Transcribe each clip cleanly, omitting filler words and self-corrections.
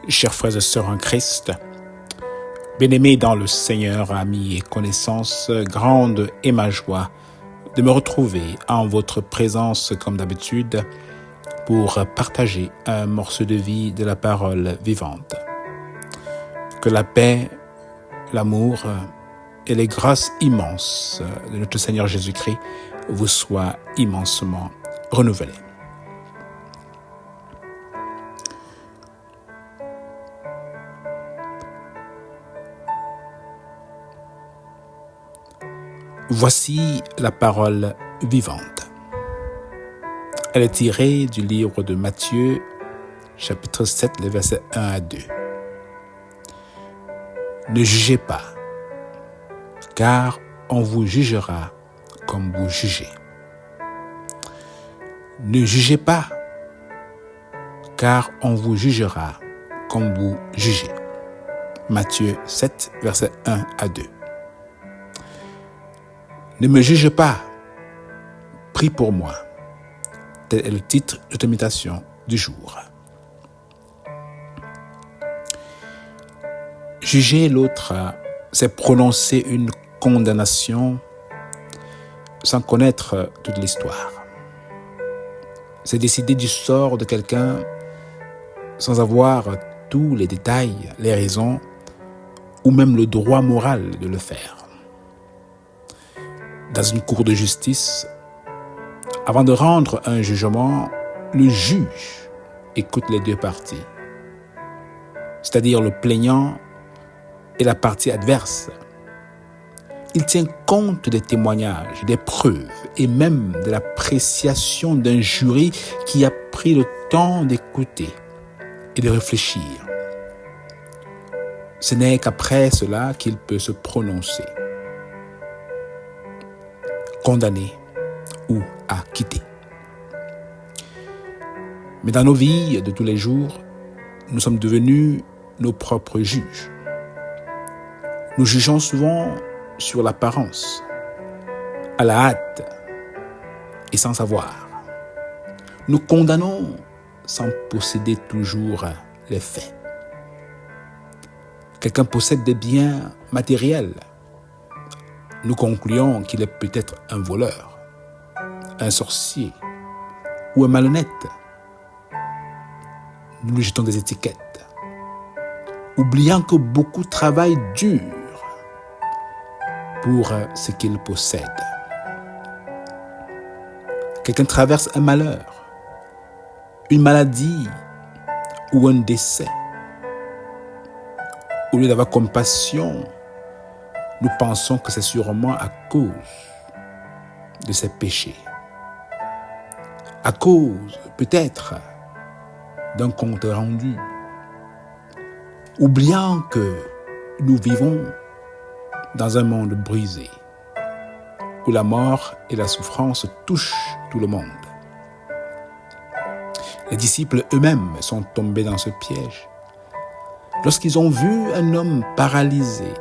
Chers frères et sœurs en Christ, bien-aimés dans le Seigneur, amis et connaissances, grande est ma joie de me retrouver en votre présence comme d'habitude pour partager un morceau de vie de la parole vivante. Que la paix, l'amour et les grâces immenses de notre Seigneur Jésus-Christ vous soient immensément renouvelées. Voici la parole vivante. Elle est tirée du livre de Matthieu, chapitre 7, les versets 1 à 2. Ne jugez pas, car on vous jugera comme vous jugez. Ne jugez pas, car on vous jugera comme vous jugez. Matthieu 7, versets 1 à 2. Ne me juge pas, prie pour moi. Tel est le titre de notre méditation du jour. Juger l'autre, c'est prononcer une condamnation sans connaître toute l'histoire. C'est décider du sort de quelqu'un sans avoir tous les détails, les raisons ou même le droit moral de le faire. Dans une cour de justice, avant de rendre un jugement, le juge écoute les deux parties, c'est-à-dire le plaignant et la partie adverse. Il tient compte des témoignages, des preuves et même de l'appréciation d'un jury qui a pris le temps d'écouter et de réfléchir. Ce n'est qu'après cela qu'il peut se prononcer, condamner ou acquitter. Mais dans nos vies de tous les jours, nous sommes devenus nos propres juges. Nous jugeons souvent sur l'apparence, à la hâte et sans savoir. Nous condamnons sans posséder toujours les faits. Quelqu'un possède des biens matériels. Nous concluons qu'il est peut-être un voleur, un sorcier ou un malhonnête. Nous lui jetons des étiquettes, oubliant que beaucoup travaillent dur pour ce qu'il possède. Quelqu'un traverse un malheur, une maladie ou un décès. Au lieu d'avoir compassion, nous pensons que c'est sûrement à cause de ses péchés, à cause peut-être d'un compte rendu, oubliant que nous vivons dans un monde brisé, où la mort et la souffrance touchent tout le monde. Les disciples eux-mêmes sont tombés dans ce piège. Lorsqu'ils ont vu un homme paralysé,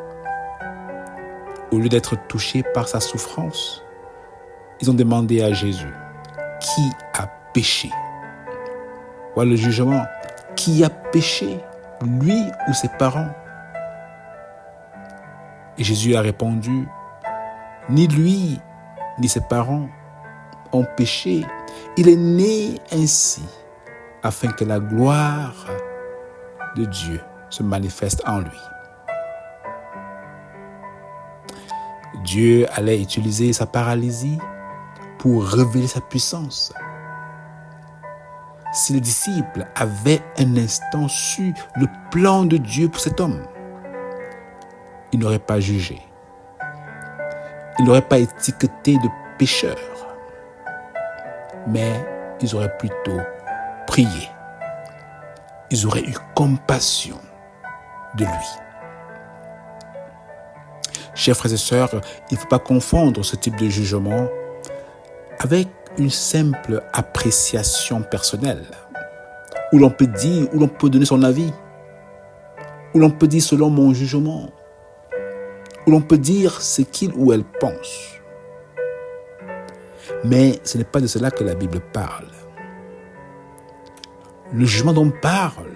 au lieu d'être touchés par sa souffrance, ils ont demandé à Jésus, qui a péché? Voilà le jugement. Qui a péché, lui ou ses parents? Et Jésus a répondu, ni lui, ni ses parents ont péché. Il est né ainsi, afin que la gloire de Dieu se manifeste en lui. Dieu allait utiliser sa paralysie pour révéler sa puissance. Si les disciples avaient un instant su le plan de Dieu pour cet homme, ils n'auraient pas jugé. Ils n'auraient pas étiqueté de pécheur, mais ils auraient plutôt prié. Ils auraient eu compassion de lui. Chers frères et sœurs, il ne faut pas confondre ce type de jugement avec une simple appréciation personnelle, où l'on peut dire, où l'on peut donner son avis, où l'on peut dire selon mon jugement, où l'on peut dire ce qu'il ou elle pense. Mais ce n'est pas de cela que la Bible parle. Le jugement dont on parle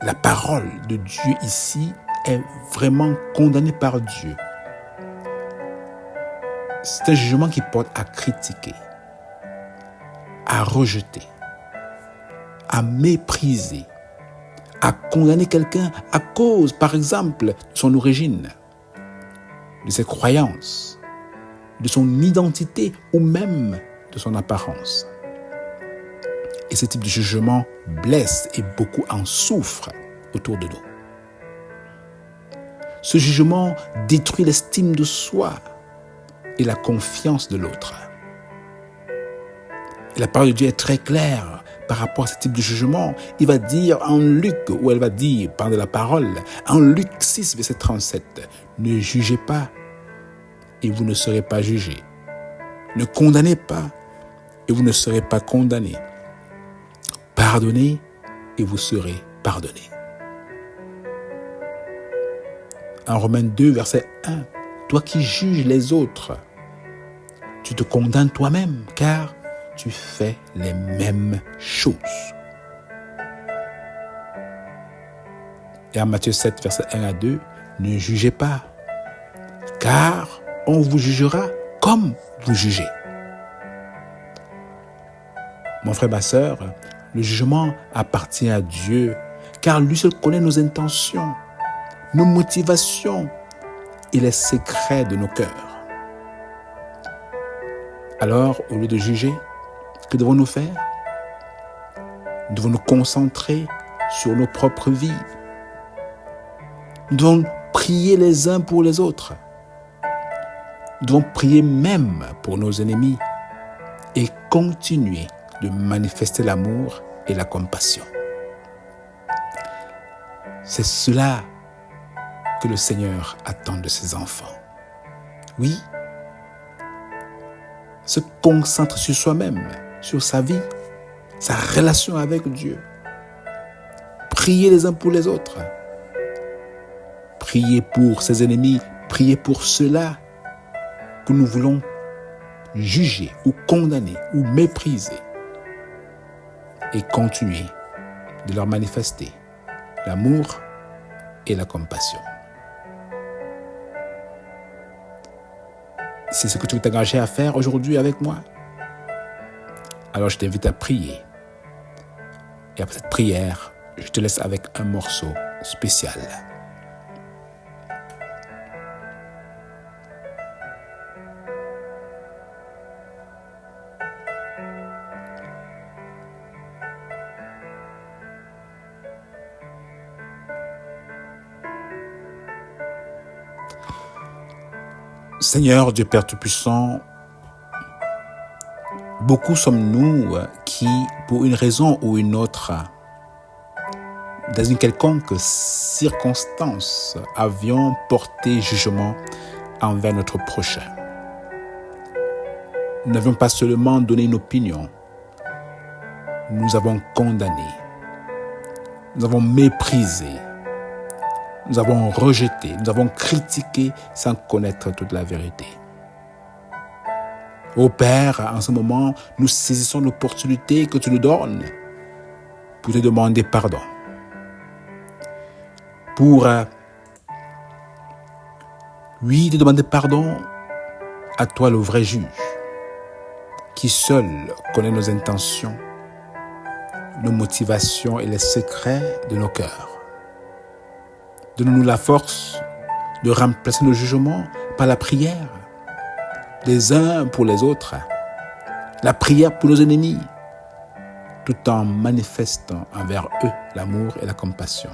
La parole de Dieu ici est vraiment condamnée par Dieu. C'est un jugement qui porte à critiquer, à rejeter, à mépriser, à condamner quelqu'un à cause, par exemple, de son origine, de ses croyances, de son identité ou même de son apparence. Et ce type de jugement blesse et beaucoup en souffrent autour de nous. Ce jugement détruit l'estime de soi et la confiance de l'autre. Et la parole de Dieu est très claire par rapport à ce type de jugement. Il va dire en Luc, ou elle va dire par de la parole, en Luc 6, verset 37, « Ne jugez pas et vous ne serez pas jugés. Ne condamnez pas et vous ne serez pas condamnés. Pardonnez et vous serez pardonnés. » En Romains 2, verset 1, « Toi qui juges les autres, tu te condamnes toi-même, car tu fais les mêmes choses. » Et en Matthieu 7, verset 1 à 2, « Ne jugez pas, car on vous jugera comme vous jugez. » Mon frère, ma sœur, le jugement appartient à Dieu, car lui seul connaît nos intentions, nos motivations et les secrets de nos cœurs. Alors, au lieu de juger, que devons-nous faire? Nous devons nous concentrer sur nos propres vies. Nous devons prier les uns pour les autres. Nous devons prier même pour nos ennemis et continuer de manifester l'amour et la compassion. C'est cela que le Seigneur attend de ses enfants. Oui, se concentre sur soi-même, sur sa vie, sa relation avec Dieu. Priez les uns pour les autres. Priez pour ses ennemis, priez pour ceux-là que nous voulons juger ou condamner ou mépriser. Et continuer de leur manifester l'amour et la compassion. C'est ce que tu veux t'engager à faire aujourd'hui avec moi. Alors je t'invite à prier. Et après cette prière, je te laisse avec un morceau spécial. Seigneur Dieu Père Tout-Puissant, beaucoup sommes-nous qui, pour une raison ou une autre, dans une quelconque circonstance, avions porté jugement envers notre prochain. Nous n'avions pas seulement donné une opinion, nous avons condamné, nous avons méprisé, nous avons rejeté, nous avons critiqué sans connaître toute la vérité. Ô Père, en ce moment, nous saisissons l'opportunité que tu nous donnes pour te demander pardon. Pour, te demander pardon à toi le vrai juge, qui seul connaît nos intentions, nos motivations et les secrets de nos cœurs. Donne-nous la force de remplacer nos jugements par la prière, les uns pour les autres, la prière pour nos ennemis, tout en manifestant envers eux l'amour et la compassion.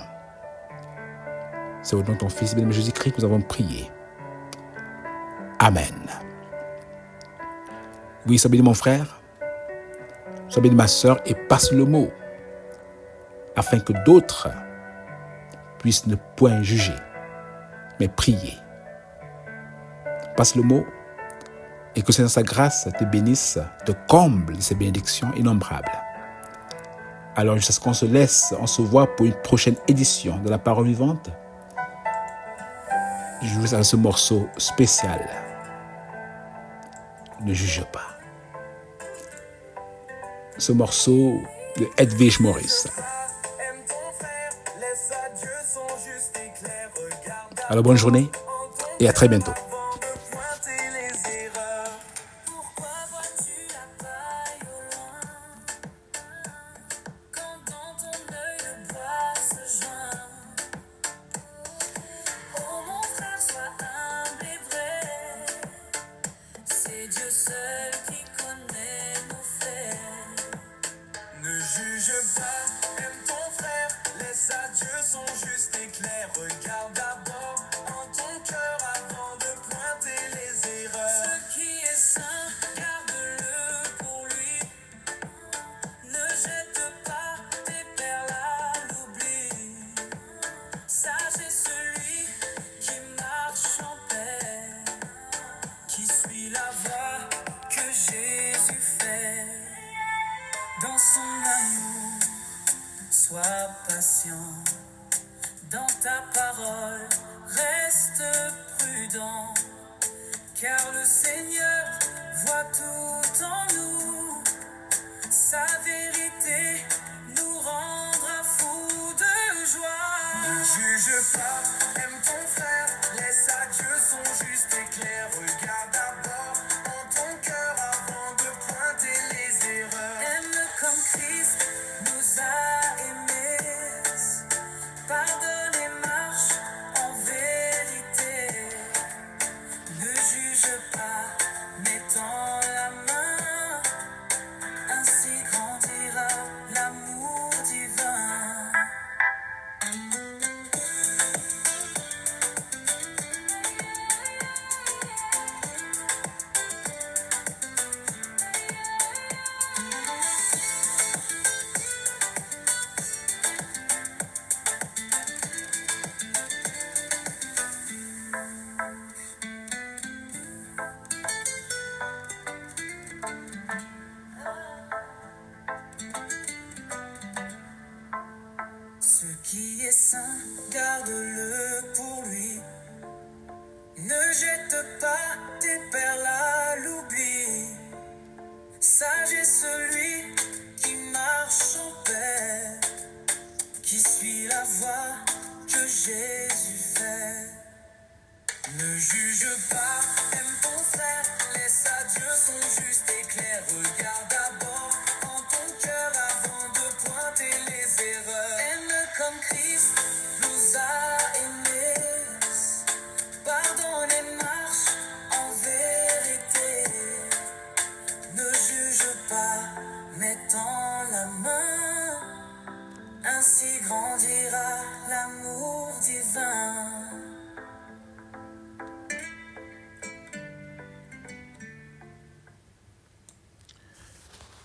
C'est au nom de ton Fils, bien-aimé Jésus-Christ, que nous avons prié. Amen. Oui, sois béni mon frère, sois béni ma sœur et passe le mot, afin que d'autres puissent ne point juger, mais prier. Passe le mot et que Seigneur sa grâce te bénisse, te comble de ses bénédictions innombrables. Alors jusqu'à ce qu'on se laisse, on se voit pour une prochaine édition de la Parole Vivante. Je vous laisse à ce morceau spécial. Ne juge pas. Ce morceau de Edwige Morris. Alors bonne journée et à très bientôt. Dieu seul qui connaît nos faits. Ne juge pas, aime ton frère, laisse à Dieu son juste éclair. Regarde d'abord en ton cœur avant de pointer les erreurs. Ce qui est saint, garde-le pour lui. Ne jette pas tes perles à l'oubli. Sage est celui qui marche en paix, qui suit la voie que Jésus fait. Dans son amour, sois patient. Dans ta parole, reste prudent. Car le Seigneur voit tout en nous. Sa vérité nous rendra fous de joie. Ne juge pas, aime ton frère, laisse à Dieu son juste éclair. Regarde d'abord en ton cœur avant de pointer les erreurs. Aime comme Christ nous a aimés. Pardonne et marche en vérité. Ne juge pas, mais tends la main. Ainsi grandira l'amour divin. Ce qui est saint, garde-le pour lui. Ne jette pas tes perles à l'oubli. Sage est celui qui marche en paix, qui suit la voie que Jésus fait. Ne juge pas, aime ton frère, laisse à Dieu son juste éclair. Regarde d'abord en ton cœur avant de pointer les erreurs. Aime comme Christ nous a aimés. Pardonne et marche en vérité. Ne juge pas, mais tends la main. Ainsi grandira l'amour divin.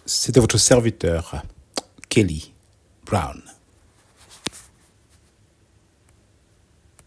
C'était votre serviteur, Kelly Brown.